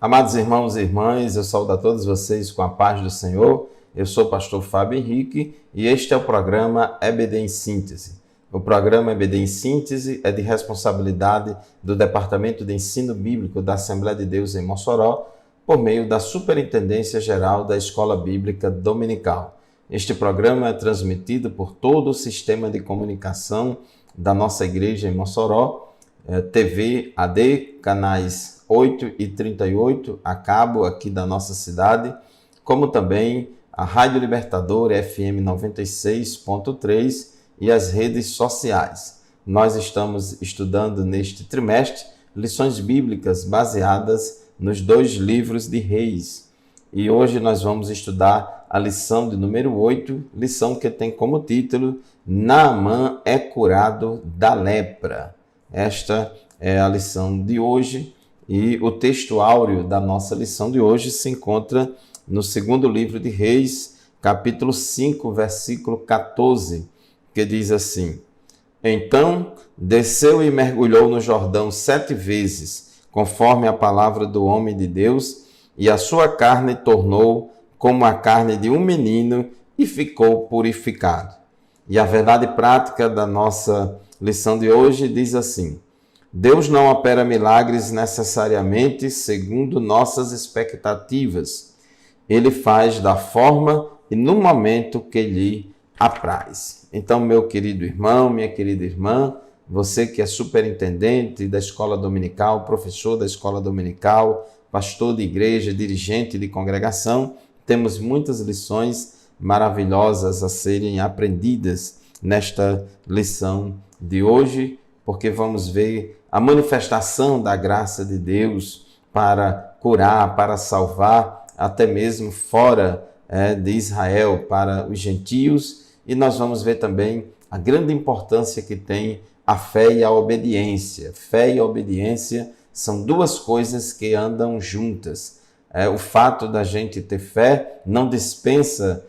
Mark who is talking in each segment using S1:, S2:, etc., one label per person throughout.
S1: Amados irmãos e irmãs, eu saúdo a todos vocês com a paz do Senhor. Eu sou o pastor Fábio Henrique e este é o programa EBD em Síntese. O programa EBD em Síntese é de responsabilidade do Departamento de Ensino Bíblico da Assembleia de Deus em Mossoró, por meio da Superintendência Geral da Escola Bíblica Dominical. Este programa é transmitido por todo o sistema de comunicação da nossa igreja em Mossoró, TV AD, canais 8 e 38, a cabo aqui da nossa cidade, como também a Rádio Libertador FM 96.3 e as redes sociais. Nós estamos estudando neste trimestre lições bíblicas baseadas nos 2 livros de Reis. E hoje nós vamos estudar a lição de número 8, lição que tem como título Naamã é curado da lepra. Esta é a lição de hoje e o texto áureo da nossa lição de hoje se encontra no 2º livro de Reis, capítulo 5, versículo 14, que diz assim: Então desceu e mergulhou no Jordão 7 vezes, conforme a palavra do homem de Deus, e a sua carne tornou como a carne de um menino e ficou purificado. E a verdade prática da nossa lição de hoje diz assim: Deus não opera milagres necessariamente segundo nossas expectativas. Ele faz da forma e no momento que lhe apraz. Então, meu querido irmão, minha querida irmã, você que é superintendente da escola dominical, professor da escola dominical, pastor de igreja, dirigente de congregação, temos muitas lições maravilhosas a serem aprendidas nesta lição de hoje, porque vamos ver a manifestação da graça de Deus para curar, para salvar, até mesmo fora de Israel, para os gentios, e nós vamos ver também a grande importância que tem a fé e a obediência. Fé e obediência são 2 coisas que andam juntas. O fato da gente ter fé não dispensa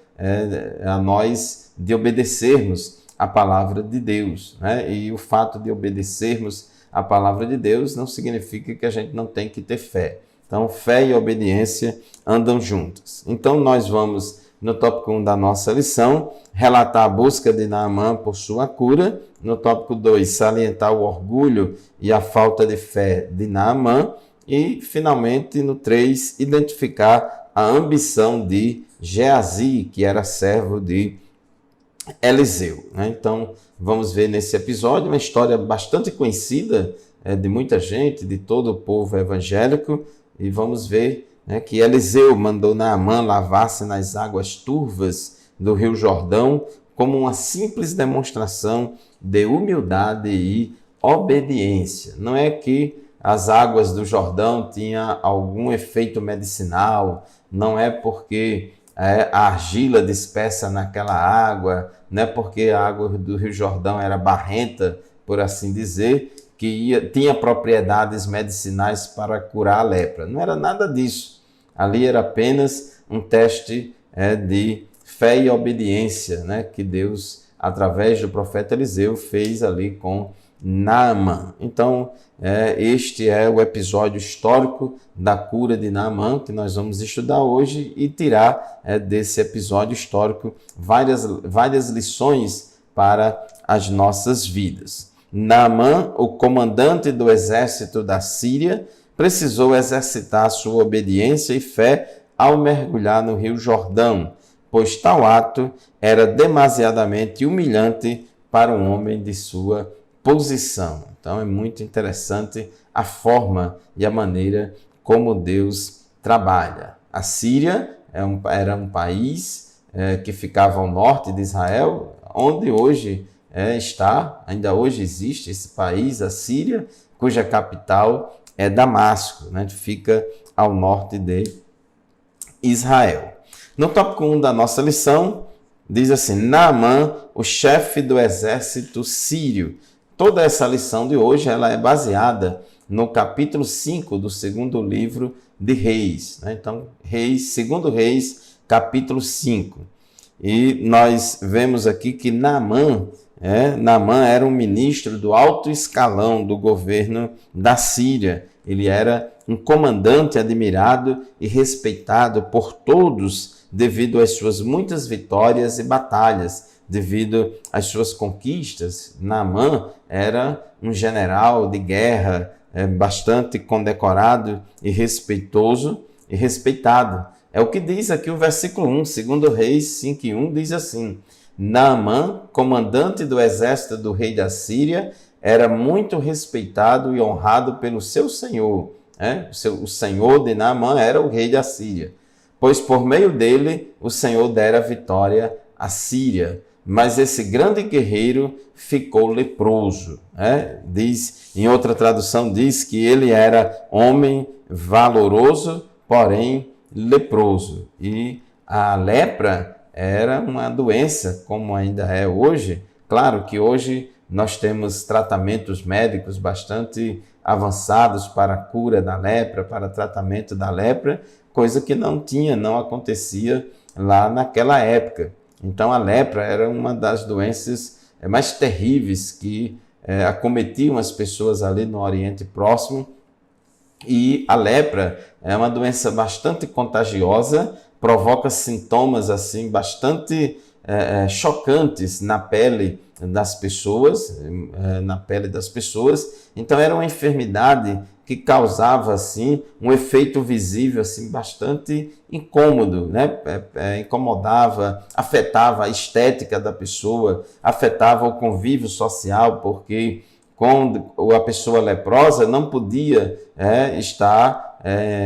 S1: a nós de obedecermos a palavra de Deus, né? E o fato de obedecermos a palavra de Deus não significa que a gente não tem que ter fé. Então, fé e obediência andam juntas. Então, nós vamos, no tópico 1 da nossa lição, relatar a busca de Naamã por sua cura. No tópico 2, salientar o orgulho e a falta de fé de Naamã. E, finalmente, no 3, identificar a ambição de Geazi, que era servo de Eliseu. Então, vamos ver nesse episódio uma história bastante conhecida de muita gente, de todo o povo evangélico, e vamos ver que Eliseu mandou Naamã lavar-se nas águas turvas do Rio Jordão como uma simples demonstração de humildade e obediência. Não é que as águas do Jordão tinham algum efeito medicinal, não é porque a argila dispersa naquela água, não é porque a água do Rio Jordão era barrenta, por assim dizer, que tinha propriedades medicinais para curar a lepra. Não era nada disso. Ali era apenas um teste de fé e obediência, que Deus, através do profeta Eliseu, fez ali com Naamã. Então, este é o episódio histórico da cura de Naamã que nós vamos estudar hoje e tirar desse episódio histórico várias lições para as nossas vidas. Naamã, o comandante do exército da Síria, precisou exercitar sua obediência e fé ao mergulhar no Rio Jordão, pois tal ato era demasiadamente humilhante para um homem de sua posição. Então é muito interessante a forma e a maneira como Deus trabalha. A Síria era um país que ficava ao norte de Israel, onde hoje ainda hoje existe esse país, a Síria, cuja capital é Damasco, fica ao norte de Israel. No tópico 1 da nossa lição, diz assim: Naamã, o chefe do exército sírio. Toda essa lição de hoje ela é baseada no capítulo 5 do 2º livro de Reis. Então, 2º Reis, capítulo 5. E nós vemos aqui que Naamã Naamã era um ministro do alto escalão do governo da Síria. Ele era um comandante admirado e respeitado por todos devido às suas muitas vitórias e batalhas, devido às suas conquistas. Naamã era um general de guerra, bastante condecorado e respeitoso e respeitado. É o que diz aqui o versículo 1, 2 Reis 5:1, diz assim: Naamã, comandante do exército do rei da Síria, era muito respeitado e honrado pelo seu senhor. O senhor de Naamã era o rei da Síria, pois por meio dele o Senhor dera vitória à Síria. Mas esse grande guerreiro ficou leproso. Diz, em outra tradução, diz que ele era homem valoroso, porém leproso. E a lepra era uma doença, como ainda é hoje. Claro que hoje nós temos tratamentos médicos bastante avançados para a cura da lepra, para tratamento da lepra, coisa que não acontecia lá naquela época. Então a lepra era uma das doenças mais terríveis que acometiam as pessoas ali no Oriente Próximo. E a lepra é uma doença bastante contagiosa, provoca sintomas assim bastante chocantes na pele das pessoas, Então era uma enfermidade que causava assim um efeito visível assim bastante incômodo, né? Incomodava, afetava a estética da pessoa, afetava o convívio social, porque quando a pessoa leprosa não podia estar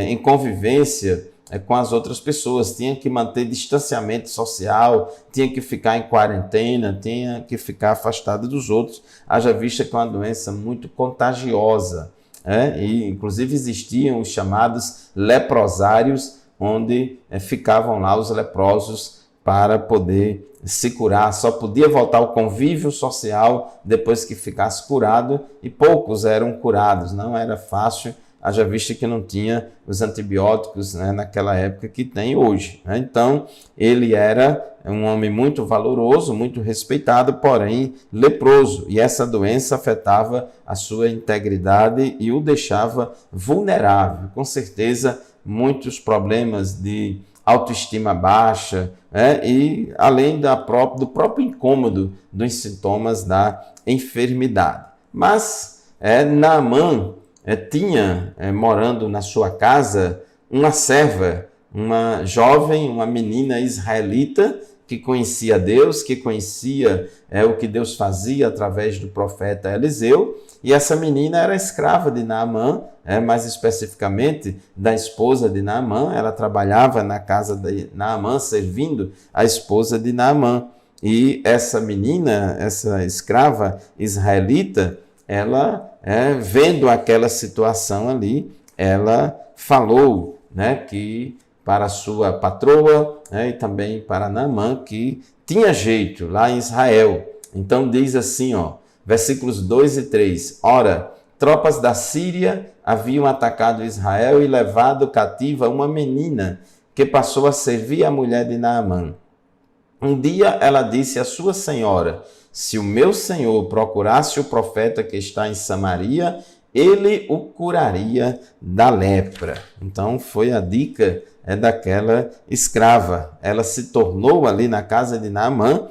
S1: em convivência com as outras pessoas, tinha que manter distanciamento social, tinha que ficar em quarentena, tinha que ficar afastado dos outros, haja vista que é uma doença muito contagiosa. E inclusive existiam os chamados leprosários, onde ficavam lá os leprosos para poder se curar. Só podia voltar ao convívio social depois que ficasse curado, e poucos eram curados, não era fácil, haja vista que não tinha os antibióticos naquela época que tem hoje. Então, ele era um homem muito valoroso, muito respeitado, porém leproso. E essa doença afetava a sua integridade e o deixava vulnerável. Com certeza, muitos problemas de autoestima baixa, e além do próprio incômodo dos sintomas da enfermidade. Mas Naamã tinha morando na sua casa uma serva, uma jovem, uma menina israelita que conhecia Deus, que conhecia o que Deus fazia através do profeta Eliseu, e essa menina era escrava de Naamã, mais especificamente da esposa de Naamã. Ela trabalhava na casa de Naamã, servindo a esposa de Naamã. E essa menina, essa escrava israelita, ela, vendo aquela situação ali, ela falou que para a sua patroa e também para Naamã que tinha jeito lá em Israel. Então diz assim, versículos 2 e 3. Ora, tropas da Síria haviam atacado Israel e levado cativa uma menina que passou a servir a mulher de Naamã. Um dia ela disse à sua senhora: se o meu senhor procurasse o profeta que está em Samaria, ele o curaria da lepra. Então foi a dica daquela escrava. Ela se tornou ali na casa de Naamã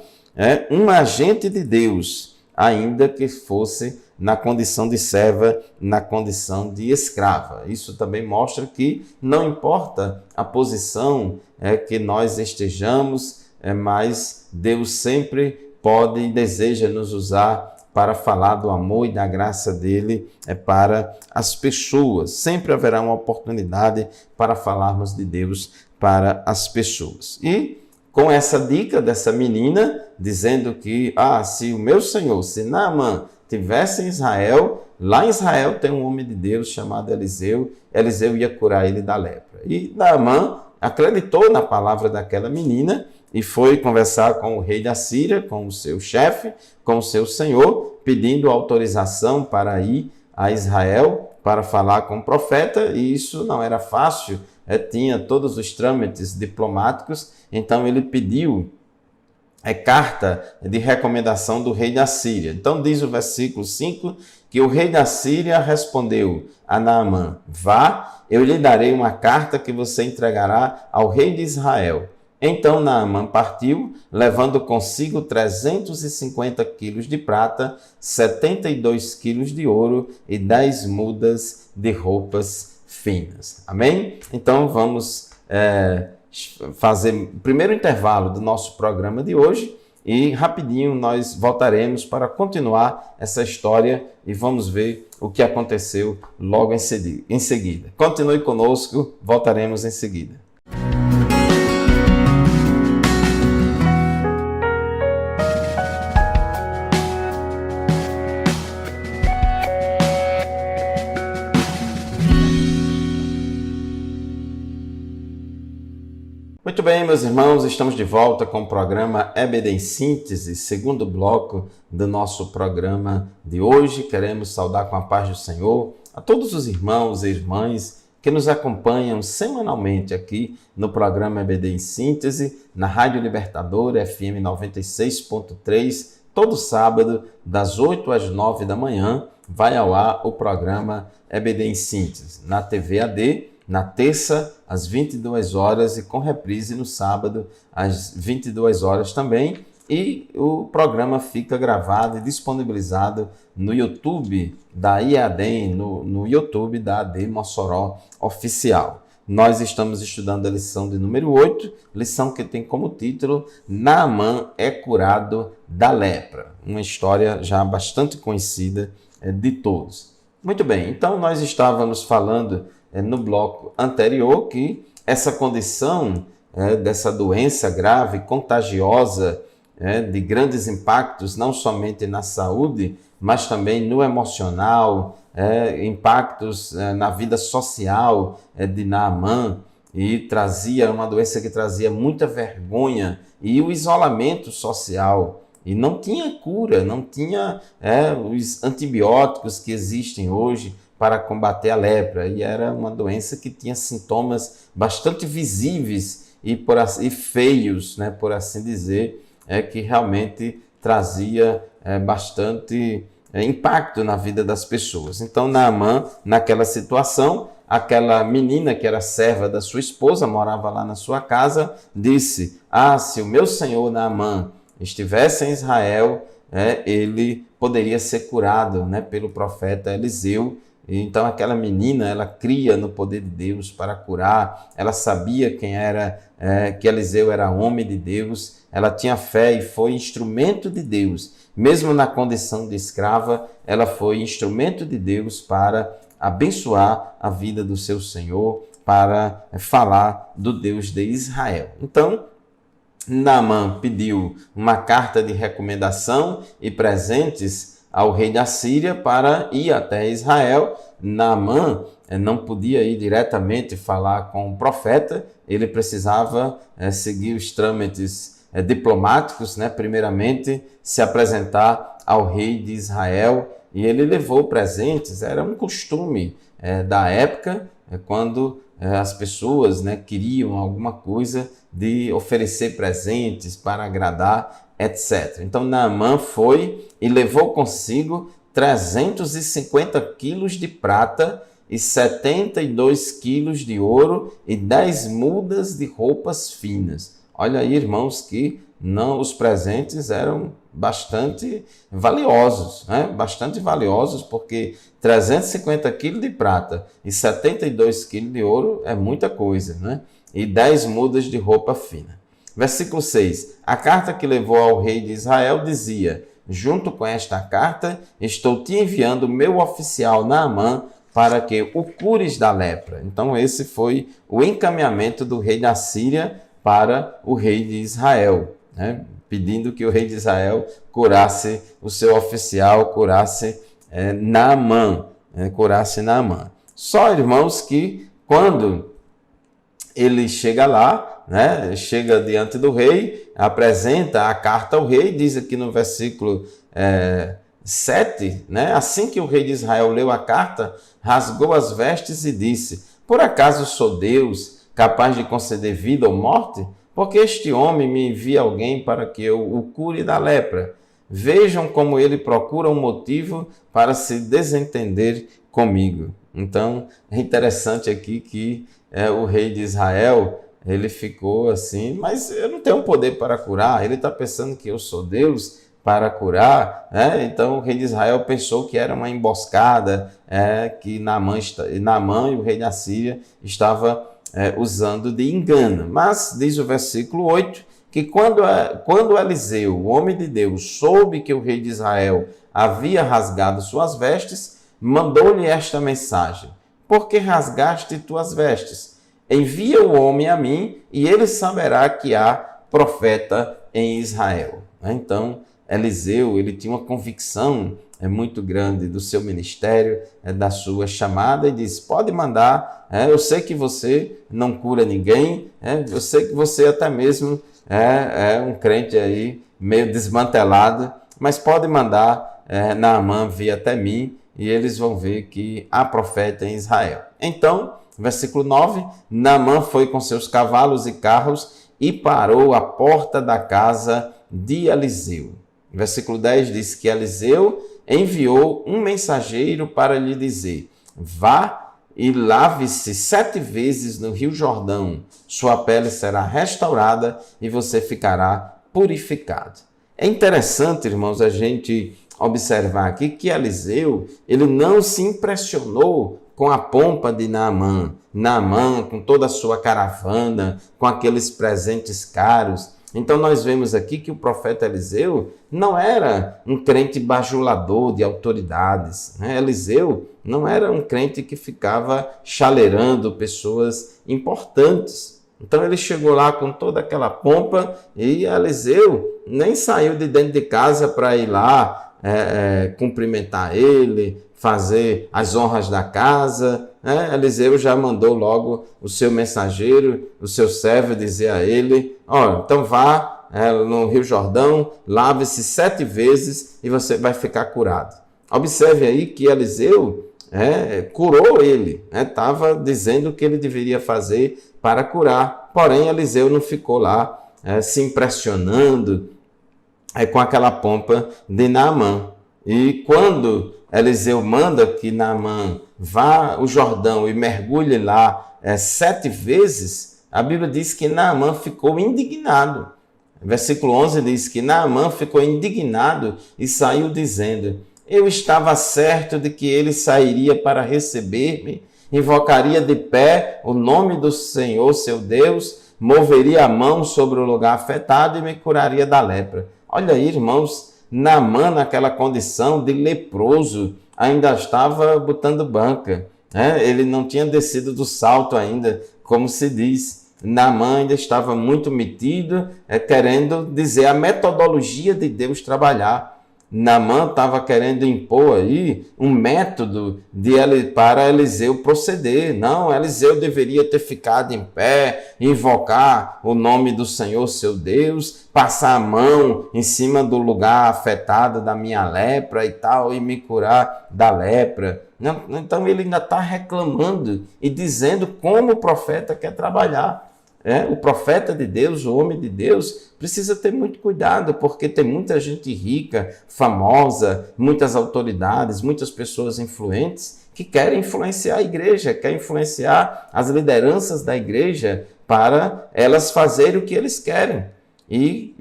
S1: um agente de Deus, ainda que fosse na condição de serva, na condição de escrava. Isso também mostra que não importa a posição que nós estejamos, mas Deus sempre pode e deseja nos usar para falar do amor e da graça dele para as pessoas. Sempre haverá uma oportunidade para falarmos de Deus para as pessoas. E com essa dica dessa menina, dizendo que se o meu senhor, se Naamã tivesse em Israel, lá em Israel tem um homem de Deus chamado Eliseu, Eliseu ia curar ele da lepra. E Naamã acreditou na palavra daquela menina e foi conversar com o rei da Síria, com o seu chefe, com o seu senhor, pedindo autorização para ir a Israel para falar com o profeta, e isso não era fácil, tinha todos os trâmites diplomáticos, então ele pediu carta de recomendação do rei da Síria. Então diz o versículo 5 que o rei da Síria respondeu a Naamã: vá, eu lhe darei uma carta que você entregará ao rei de Israel. Então Naamã partiu, levando consigo 350 quilos de prata, 72 quilos de ouro e 10 mudas de roupas finas. Amém? Então vamos fazer o primeiro intervalo do nosso programa de hoje e rapidinho nós voltaremos para continuar essa história e vamos ver o que aconteceu logo em seguida. Continue conosco, voltaremos em seguida. Muito bem, meus irmãos, estamos de volta com o programa EBD em Síntese, segundo bloco do nosso programa de hoje. Queremos saudar com a paz do Senhor a todos os irmãos e irmãs que nos acompanham semanalmente aqui no programa EBD em Síntese, na Rádio Libertadora FM 96.3, todo sábado, das 8 às 9 da manhã, vai ao ar o programa EBD em Síntese, na TV AD, na terça, às 22 horas e com reprise no sábado, às 22 horas também. E o programa fica gravado e disponibilizado no YouTube da IAD, no YouTube da AD Mossoró Oficial. Nós estamos estudando a lição de número 8, lição que tem como título Naamã é curado da lepra. Uma história já bastante conhecida de todos. Muito bem, então nós estávamos falando no bloco anterior que essa condição dessa doença grave, contagiosa, de grandes impactos, não somente na saúde, mas também no emocional, impactos na vida social de Naamã, e trazia uma doença que trazia muita vergonha e o isolamento social. E não tinha cura, não tinha os antibióticos que existem hoje para combater a lepra, e era uma doença que tinha sintomas bastante visíveis e feios, né, por assim dizer, que realmente trazia bastante impacto na vida das pessoas. Então Naamã, naquela situação, aquela menina que era serva da sua esposa, morava lá na sua casa, disse: se o meu senhor Naamã estivesse em Israel, ele poderia ser curado, né, pelo profeta Eliseu. Então aquela menina, ela cria no poder de Deus para curar, ela sabia quem era, que Eliseu era homem de Deus, ela tinha fé e foi instrumento de Deus. Mesmo na condição de escrava, ela foi instrumento de Deus para abençoar a vida do seu Senhor, para falar do Deus de Israel. Então, Naamã pediu uma carta de recomendação e presentes ao rei da Síria para ir até Israel. Naamã não podia ir diretamente falar com o profeta, ele precisava seguir os trâmites diplomáticos, né? Primeiramente se apresentar ao rei de Israel, e ele levou presentes. Era um costume da época, quando as pessoas, né, queriam alguma coisa, de oferecer presentes para agradar, etc. Então Naamã foi e levou consigo 350 quilos de prata e 72 quilos de ouro e 10 mudas de roupas finas. Olha aí, irmãos, que os presentes eram bastante valiosos, né? Bastante valiosos, porque 350 quilos de prata e 72 quilos de ouro é muita coisa, né? E 10 mudas de roupa fina. Versículo 6. A carta que levou ao rei de Israel dizia: junto com esta carta, estou te enviando o meu oficial Naamã para que o cures da lepra. Então esse foi o encaminhamento do rei da Síria para o rei de Israel, né? Pedindo que o rei de Israel curasse o seu oficial, curasse Naamã, curasse Naamã. Só, irmãos, que quando ele chega lá, né, chega diante do rei, apresenta a carta ao rei, diz aqui no versículo 7, né, assim que o rei de Israel leu a carta, rasgou as vestes e disse: por acaso sou Deus capaz de conceder vida ou morte? porque este homem me envia alguém para que eu o cure da lepra. Vejam como ele procura um motivo para se desentender comigo. Então, é interessante aqui que o rei de Israel, ele ficou assim, mas eu não tenho poder para curar. Ele está pensando que eu sou Deus para curar, né? Então o rei de Israel pensou que era uma emboscada, que Naamã e o rei da Síria estava usando de engano. Mas diz o versículo 8, que quando Eliseu, o homem de Deus, soube que o rei de Israel havia rasgado suas vestes, mandou-lhe esta mensagem: por que rasgaste tuas vestes? Envia o homem a mim, e ele saberá que há profeta em Israel. Então, Eliseu, ele tinha uma convicção muito grande do seu ministério, da sua chamada, e disse: pode mandar, eu sei que você não cura ninguém, eu sei que você até mesmo é um crente aí meio desmantelado, mas pode mandar Naamã vir até mim, e eles vão ver que há profeta em Israel. Então, versículo 9, Naamã foi com seus cavalos e carros e parou à porta da casa de Eliseu. Versículo 10 diz que Eliseu enviou um mensageiro para lhe dizer: vá e lave-se 7 vezes no rio Jordão, sua pele será restaurada e você ficará purificado. É interessante, irmãos, a gente observar aqui que Eliseu, ele não se impressionou com a pompa de Naamã. Naamã, com toda a sua caravana, com aqueles presentes caros. Então nós vemos aqui que o profeta Eliseu não era um crente bajulador de autoridades. Eliseu não era um crente que ficava chaleirando pessoas importantes. Então ele chegou lá com toda aquela pompa e Eliseu nem saiu de dentro de casa para ir lá cumprimentar ele, fazer as honras da casa. Eliseu já mandou logo o seu mensageiro, o seu servo, dizer a ele: então vá no Rio Jordão, lave-se 7 vezes e você vai ficar curado. Observe aí que Eliseu curou ele, estava dizendo o que ele deveria fazer para curar. Porém, Eliseu não ficou lá se impressionando com aquela pompa de Naamã. E quando Eliseu manda que Naamã vá ao Jordão e mergulhe lá 7 vezes, a Bíblia diz que Naamã ficou indignado. Versículo 11 diz que Naamã ficou indignado e saiu dizendo: eu estava certo de que ele sairia para receber-me, invocaria de pé o nome do Senhor, seu Deus, moveria a mão sobre o lugar afetado e me curaria da lepra. Olha aí, irmãos, Naamã, naquela condição de leproso, ainda estava botando banca. Ele não tinha descido do salto ainda, como se diz. Naamã ainda estava muito metido, querendo dizer a metodologia de Deus trabalhar. Naamã estava querendo impor aí um método para Eliseu proceder. Não, Eliseu deveria ter ficado em pé, invocar o nome do Senhor, seu Deus, passar a mão em cima do lugar afetado da minha lepra e tal, e me curar da lepra. Então ele ainda está reclamando e dizendo como o profeta quer trabalhar. O profeta de Deus, o homem de Deus, precisa ter muito cuidado, porque tem muita gente rica, famosa, muitas autoridades, muitas pessoas influentes que querem influenciar a igreja, querem influenciar as lideranças da igreja para elas fazerem o que eles querem. E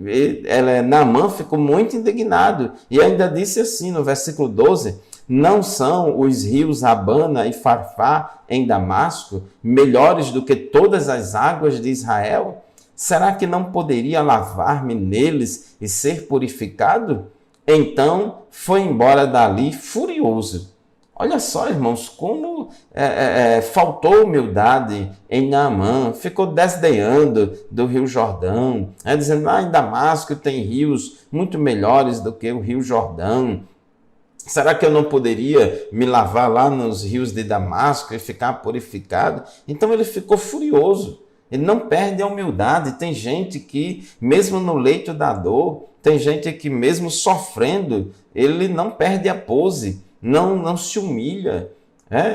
S1: Naamã ficou muito indignado e ainda disse assim no versículo 12: não são os rios Abana e Farfá em Damasco melhores do que todas as águas de Israel? Será que não poderia lavar-me neles e ser purificado? Então foi embora dali furioso. Olha só, irmãos, como faltou humildade em Naamã, ficou desdenhando do Rio Jordão, dizendo: em Damasco tem rios muito melhores do que o Rio Jordão. Será que eu não poderia me lavar lá nos rios de Damasco e ficar purificado? Então ele ficou furioso. Ele não perde a humildade. Tem gente que, mesmo no leito da dor, tem gente que, mesmo sofrendo, ele não perde a pose, não se humilha.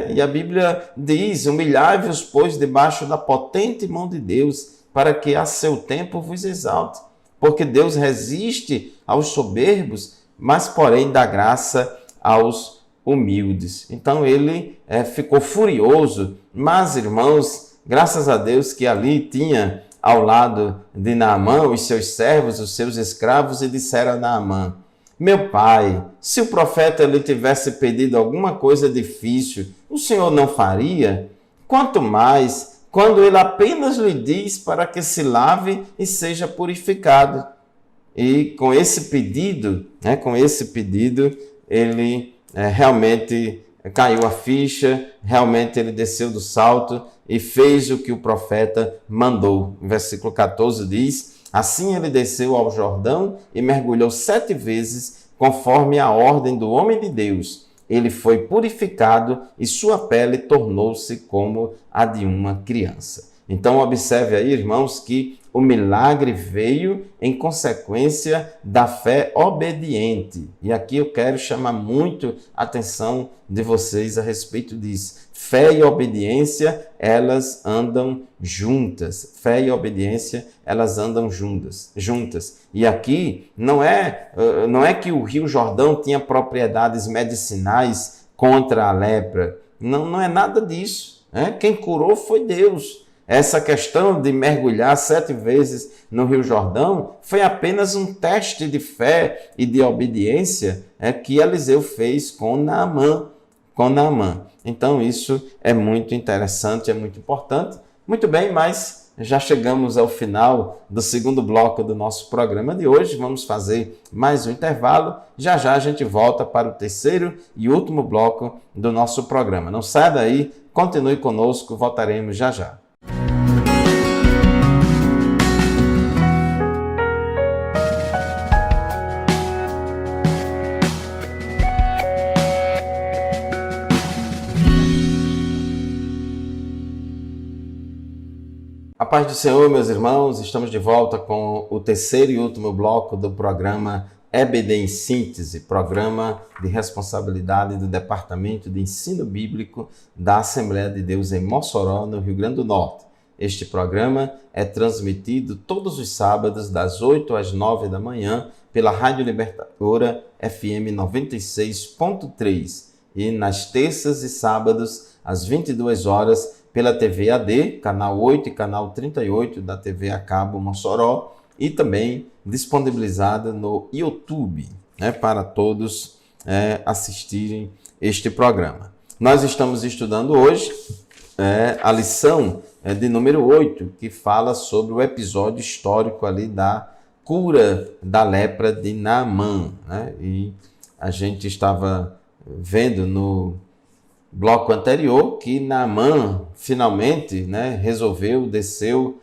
S1: E a Bíblia diz: humilhai-vos, pois, debaixo da potente mão de Deus, para que a seu tempo vos exalte. Porque Deus resiste aos soberbos, mas porém dá graça aos humildes. Então ele ficou furioso, mas irmãos, graças a Deus que ali tinha ao lado de Naamã os seus servos, os seus escravos, e disseram a Naamã: meu pai, se o profeta lhe tivesse pedido alguma coisa difícil, o senhor não faria? Quanto mais quando ele apenas lhe diz para que se lave e seja purificado. E com esse pedido, ele realmente caiu a ficha, realmente ele desceu do salto e fez o que o profeta mandou. O versículo 14 diz: assim ele desceu ao Jordão e mergulhou 7 vezes, conforme a ordem do homem de Deus. Ele foi purificado e sua pele tornou-se como a de uma criança. Então observe aí, irmãos, que o milagre veio em consequência da fé obediente. E aqui eu quero chamar muito a atenção de vocês a respeito disso. Fé e obediência, elas andam juntas. Fé e obediência, elas andam juntas. E aqui não é que o Rio Jordão tinha propriedades medicinais contra a lepra. Não é nada disso. Quem curou foi Deus. Essa questão de mergulhar 7 vezes no Rio Jordão foi apenas um teste de fé e de obediência que Eliseu fez com Naamã. Então isso é muito interessante, é muito importante. Muito bem, mas já chegamos ao final do segundo bloco do nosso programa de hoje. Vamos fazer mais um intervalo. Já já a gente volta para o terceiro e último bloco do nosso programa. Não saia daí, continue conosco, voltaremos já já. A paz do Senhor, meus irmãos, estamos de volta com o terceiro e último bloco do programa EBD em Síntese, programa de responsabilidade do Departamento de Ensino Bíblico da Assembleia de Deus em Mossoró, no Rio Grande do Norte. Este programa é transmitido todos os sábados, das 8 às 9 da manhã, pela Rádio Libertadora FM 96.3 e nas terças e sábados, às 22 horas, pela TV AD, canal 8 e canal 38 da TV a cabo Mossoró, e também disponibilizada no YouTube, para todos assistirem este programa. Nós estamos estudando hoje a lição de número 8, que fala sobre o episódio histórico ali da cura da lepra de Naamã. E a gente estava vendo no bloco anterior que Naamã finalmente desceu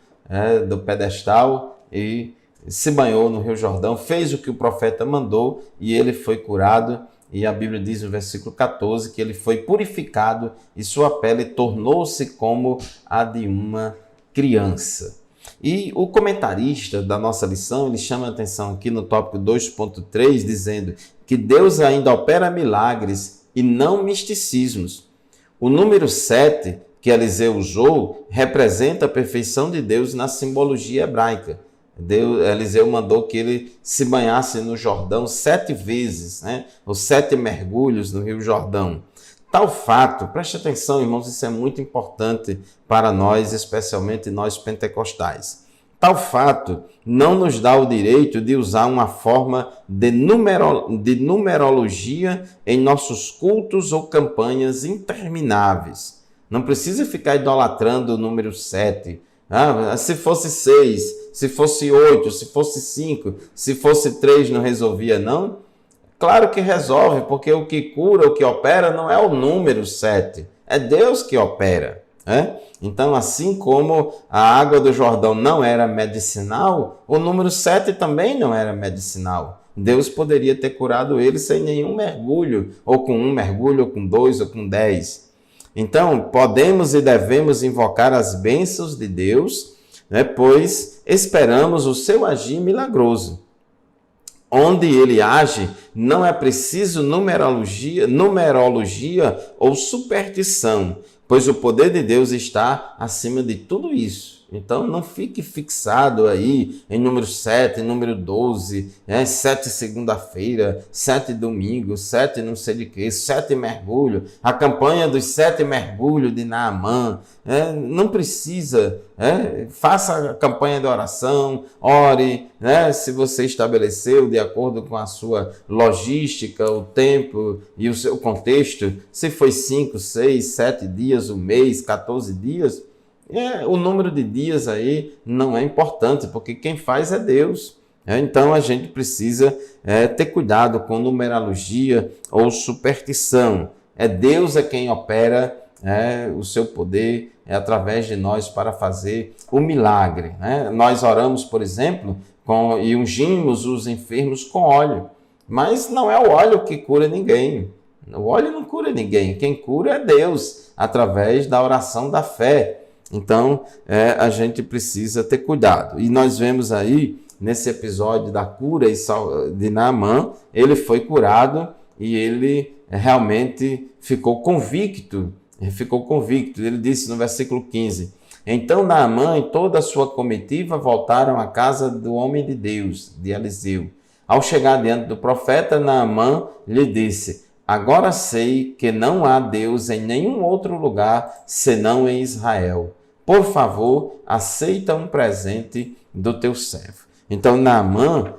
S1: do pedestal e se banhou no Rio Jordão, fez o que o profeta mandou e ele foi curado. E a Bíblia diz no versículo 14 que ele foi purificado e sua pele tornou-se como a de uma criança. E o comentarista da nossa lição, ele chama a atenção aqui no tópico 2.3, dizendo que Deus ainda opera milagres e não misticismos. O número 7 que Eliseu usou representa a perfeição de Deus na simbologia hebraica. Eliseu mandou que ele se banhasse no Jordão 7 vezes, os 7 mergulhos no Rio Jordão. Tal fato, preste atenção, irmãos, isso é muito importante para nós, especialmente nós pentecostais. Tal fato não nos dá o direito de usar uma forma de numerologia em nossos cultos ou campanhas intermináveis. Não precisa ficar idolatrando o número 7. Se fosse 6, se fosse 8, se fosse 5, se fosse 3, não resolvia, não? Claro que resolve, porque o que cura, o que opera, não é o número 7. É Deus que opera. Então, assim como a água do Jordão não era medicinal, o número 7 também não era medicinal. Deus poderia ter curado ele sem nenhum mergulho, ou com 1 mergulho, ou com 2, ou com 10. Então, podemos e devemos invocar as bênçãos de Deus, pois esperamos o seu agir milagroso. Onde ele age, não é preciso numerologia ou superstição, pois o poder de Deus está acima de tudo isso. Então não fique fixado aí em número 7, em número 12, 7 segunda-feira, 7 domingo, 7 não sei de quê, 7 mergulho, a campanha dos 7 mergulhos de Naamã. Não precisa, faça a campanha de oração, ore, se você estabeleceu de acordo com a sua logística, o tempo e o seu contexto, se foi 5, 6, 7 dias, um mês, 14 dias, o número de dias aí não é importante, porque quem faz é Deus. Então a gente precisa ter cuidado com numerologia ou superstição. Deus quem opera o seu poder através de nós para fazer o milagre. Nós oramos, por exemplo, e ungimos os enfermos com óleo, mas não é o óleo que cura ninguém. O óleo não cura ninguém. Quem cura é Deus, através da oração da fé. Então, a gente precisa ter cuidado. E nós vemos aí, nesse episódio da cura de Naamã, ele foi curado e ele realmente ficou convicto. Ele disse no versículo 15, então Naamã e toda a sua comitiva voltaram à casa do homem de Deus, de Eliseu. Ao chegar diante do profeta, Naamã lhe disse, agora sei que não há Deus em nenhum outro lugar senão em Israel. Por favor, aceita um presente do teu servo. Então, Naamã,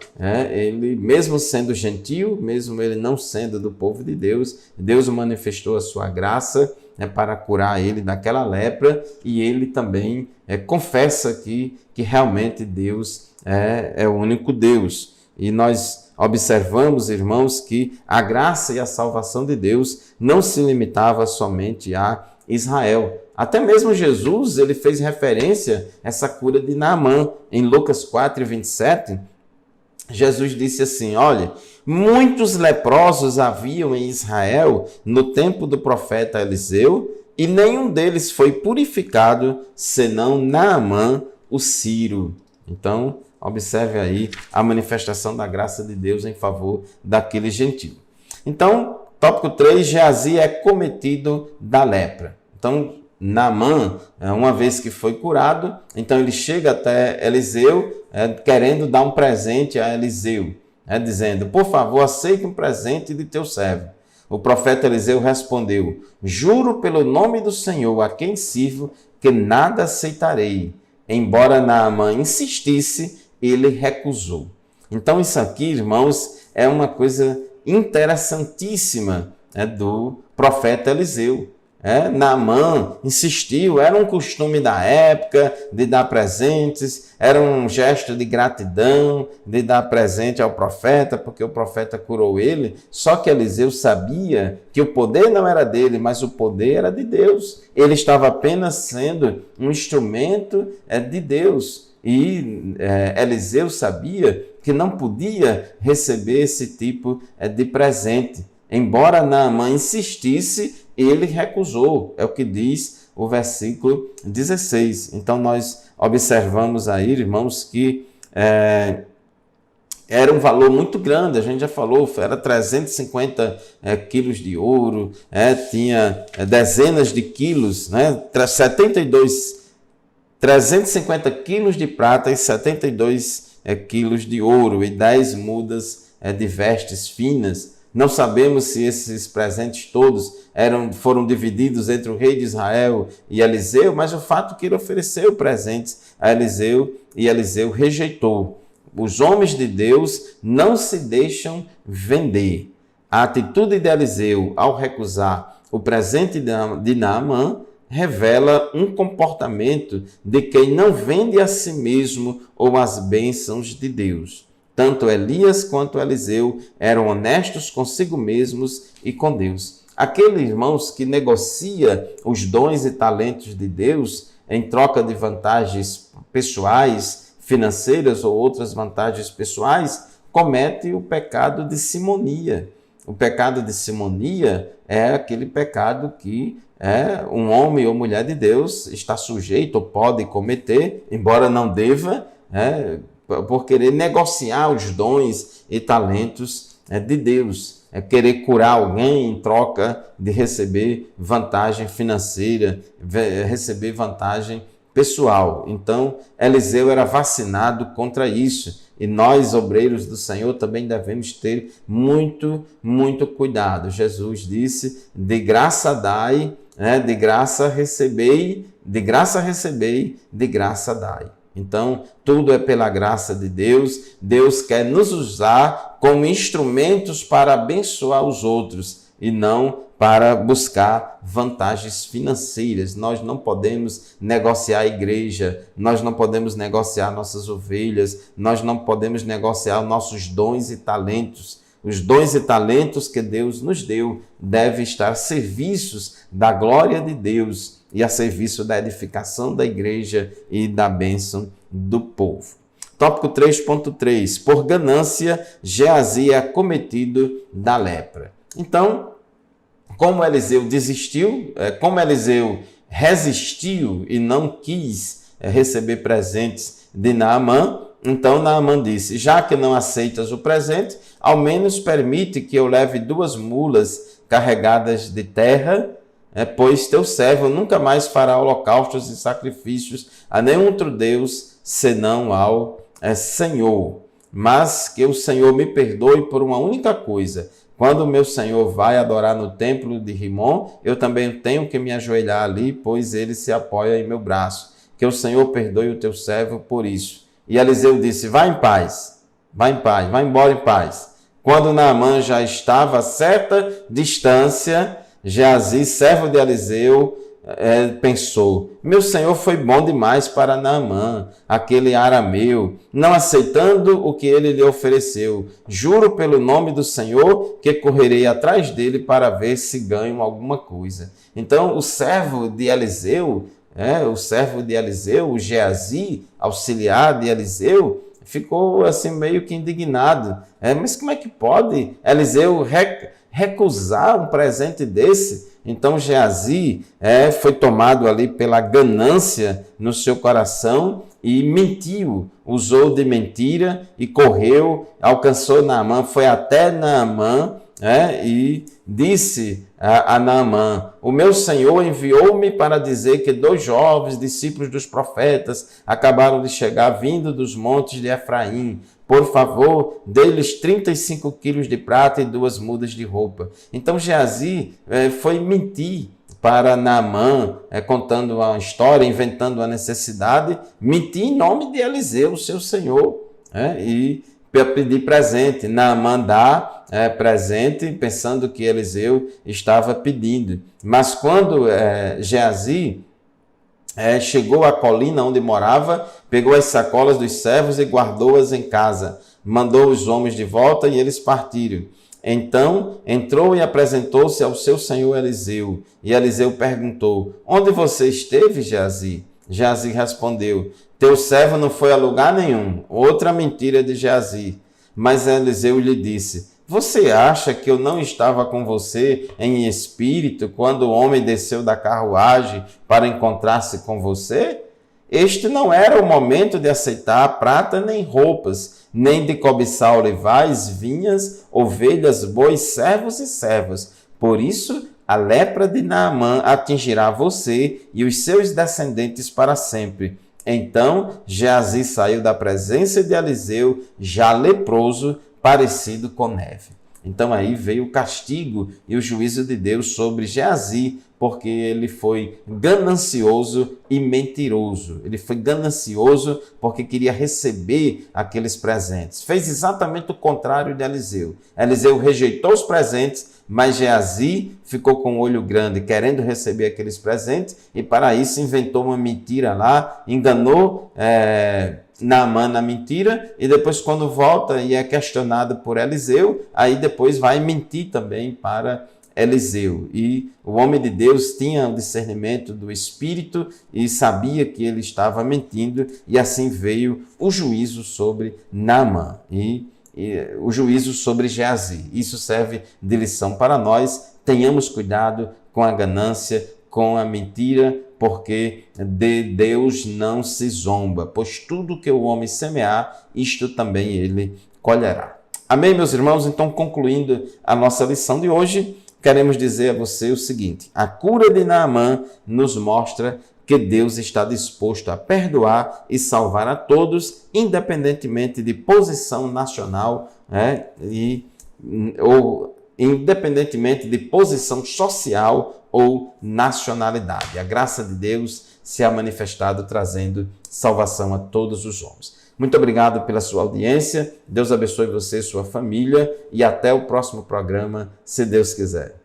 S1: ele, mesmo sendo gentil, mesmo ele não sendo do povo de Deus, Deus manifestou a sua graça para curar ele daquela lepra, e ele também confessa aqui que realmente Deus é o único Deus. E nós observamos, irmãos, que a graça e a salvação de Deus não se limitava somente a Israel. Até mesmo Jesus, ele fez referência a essa cura de Naamã. Em Lucas 4, 27, Jesus disse assim, olha, muitos leprosos haviam em Israel no tempo do profeta Eliseu, e nenhum deles foi purificado, senão Naamã, o sírio. Então, observe aí a manifestação da graça de Deus em favor daquele gentio. Então, tópico 3, Geazi é cometido da lepra. Então, Naamã, uma vez que foi curado, então ele chega até Eliseu, querendo dar um presente a Eliseu, dizendo, por favor, aceite um presente de teu servo. O profeta Eliseu respondeu, juro pelo nome do Senhor, a quem sirvo, que nada aceitarei. Embora Naamã insistisse, ele recusou. Então isso aqui, irmãos, é uma coisa interessantíssima do profeta Eliseu. Naamã insistiu, era um costume da época de dar presentes, era um gesto de gratidão, de dar presente ao profeta, porque o profeta curou ele, só que Eliseu sabia que o poder não era dele, mas o poder era de Deus. Ele estava apenas sendo um instrumento de Deus, e Eliseu sabia que não podia receber esse tipo de presente. Embora Naamã insistisse, ele recusou, é o que diz o versículo 16. Então nós observamos aí, irmãos, que era um valor muito grande, a gente já falou, era 350 quilos de ouro, tinha dezenas de quilos, 350 quilos de prata e 72 quilos de ouro e 10 mudas de vestes finas. Não sabemos se esses presentes todos foram divididos entre o rei de Israel e Eliseu, mas o fato é que ele ofereceu presentes a Eliseu e Eliseu rejeitou. Os homens de Deus não se deixam vender. A atitude de Eliseu ao recusar o presente de Naamã revela um comportamento de quem não vende a si mesmo ou as bênçãos de Deus. Tanto Elias quanto Eliseu eram honestos consigo mesmos e com Deus. Aquele, irmãos, que negocia os dons e talentos de Deus em troca de vantagens pessoais, financeiras ou outras vantagens pessoais, comete o pecado de simonia. O pecado de simonia é aquele pecado que um homem ou mulher de Deus está sujeito ou pode cometer, embora não deva, por querer negociar os dons e talentos de Deus. Querer curar alguém em troca de receber vantagem financeira, receber vantagem pessoal. Então, Eliseu era vacinado contra isso. E nós, obreiros do Senhor, também devemos ter muito, muito cuidado. Jesus disse, de graça dai, de graça recebei, de graça recebei, de graça dai. Então, tudo é pela graça de Deus. Deus quer nos usar como instrumentos para abençoar os outros e não para buscar vantagens financeiras. Nós não podemos negociar a igreja, nós não podemos negociar nossas ovelhas, nós não podemos negociar nossos dons e talentos. Os dons e talentos que Deus nos deu devem estar a serviços da glória de Deus e a serviço da edificação da igreja e da bênção do povo. Tópico 3.3. Por ganância, Geazi é acometido da lepra. Então, como Eliseu desistiu, como Eliseu resistiu e não quis receber presentes de Naamã, então Naamã disse, já que não aceitas o presente, ao menos permite que eu leve 2 mulas carregadas de terra, pois teu servo nunca mais fará holocaustos e sacrifícios a nenhum outro Deus, senão ao Senhor. Mas que o Senhor me perdoe por uma única coisa. Quando o meu Senhor vai adorar no templo de Rimon, eu também tenho que me ajoelhar ali, pois ele se apoia em meu braço. Que o Senhor perdoe o teu servo por isso. E Eliseu disse, vai em paz, vai embora em paz. Quando Naamã já estava a certa distância, Geazi, servo de Eliseu, pensou, meu senhor foi bom demais para Naamã, aquele arameu, não aceitando o que ele lhe ofereceu. Juro pelo nome do Senhor que correrei atrás dele para ver se ganho alguma coisa. Então o servo de Eliseu, o Geazi, auxiliar de Eliseu, ficou assim meio que indignado. Mas como é que pode Eliseu recusar um presente desse? Então Geazi foi tomado ali pela ganância no seu coração e mentiu, usou de mentira e correu, alcançou Naamã, foi até Naamã e disse a Naamã, o meu Senhor enviou-me para dizer que 2 jovens discípulos dos profetas acabaram de chegar vindo dos montes de Efraim. Por favor, dê-lhes 35 quilos de prata e 2 mudas de roupa. Então Geazi foi mentir para Naamã, contando uma história, inventando uma necessidade, mentir em nome de Eliseu, seu senhor, e pedir presente. Naamã dá presente, pensando que Eliseu estava pedindo. Mas quando Geazi chegou à colina onde morava, pegou as sacolas dos servos e guardou-as em casa. Mandou os homens de volta e eles partiram. Então entrou e apresentou-se ao seu senhor Eliseu. E Eliseu perguntou, onde você esteve, Geazi? Geazi respondeu, teu servo não foi a lugar nenhum. Outra mentira de Geazi. Mas Eliseu lhe disse, você acha que eu não estava com você em espírito quando o homem desceu da carruagem para encontrar-se com você? Este não era o momento de aceitar prata nem roupas, nem de cobiçar olivais, vinhas, ovelhas, bois, servos e servas. Por isso, a lepra de Naamã atingirá você e os seus descendentes para sempre. Então, Geazi saiu da presença de Eliseu, já leproso, parecido com neve. Então aí veio o castigo e o juízo de Deus sobre Geazi, porque ele foi ganancioso e mentiroso. Ele foi ganancioso porque queria receber aqueles presentes. Fez exatamente o contrário de Eliseu. Eliseu rejeitou os presentes, mas Geazi ficou com o olho grande, querendo receber aqueles presentes, e para isso inventou uma mentira lá, enganou Naamã na mentira, e depois quando volta e é questionado por Eliseu, aí depois vai mentir também para Eliseu. E o homem de Deus tinha o discernimento do Espírito e sabia que ele estava mentindo, e assim veio o juízo sobre Naamã e o juízo sobre Geazi. Isso serve de lição para nós. Tenhamos cuidado com a ganância, com a mentira, porque de Deus não se zomba, pois tudo que o homem semear, isto também ele colherá. Amém, meus irmãos? Então, concluindo a nossa lição de hoje, queremos dizer a você o seguinte: a cura de Naamã nos mostra que Deus está disposto a perdoar e salvar a todos, independentemente de posição nacional, ou independentemente de posição social ou nacionalidade. A graça de Deus se ha manifestado trazendo salvação a todos os homens. Muito obrigado pela sua audiência. Deus abençoe você e sua família e até o próximo programa, se Deus quiser.